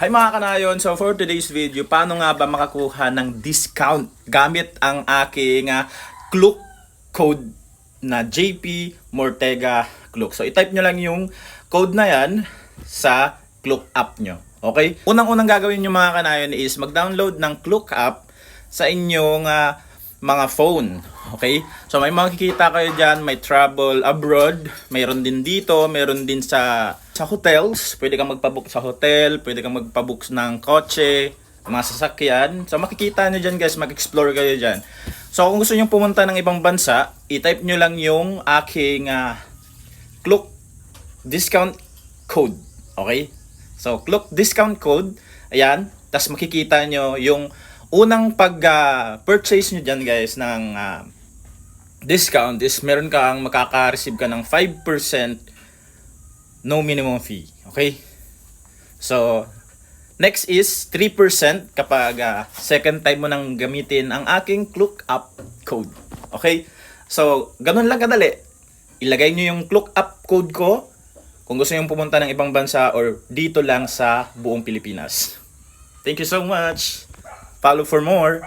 Hi mga kanayon, so for today's video, paano nga ba makakuha ng discount gamit ang aking Klook code na JP Mortega Klook. So i-type nyo lang yung code na yan sa Klook app nyo. Okay? Unang-unang gagawin nyo mga kanayon is mag-download ng Klook app sa inyong mga phone. Okay? So may makikita kayo dyan, may travel abroad, mayroon din dito, mayroon din sa hotels. Pwede kang magpabook sa hotel, pwede kang magpabook ng kotse, mga sasakyan. So makikita nyo dyan guys, mag-explore kayo dyan. So kung gusto nyo pumunta ng ibang bansa, i-type nyo lang yung aking Klook discount code. Okay? So Klook discount code, ayan. Tapos makikita nyo yung unang pag-purchase nyo dyan guys ng discount is meron kang makaka-receive ka ng 5% no minimum fee. Okay? So, next is 3% kapag second time mo nang gamitin ang aking Klook app code. Okay? So, ganun lang kadali. Ilagay nyo yung Klook app code ko kung gusto nyo pumunta ng ibang bansa or dito lang sa buong Pilipinas. Thank you so much. Follow for more.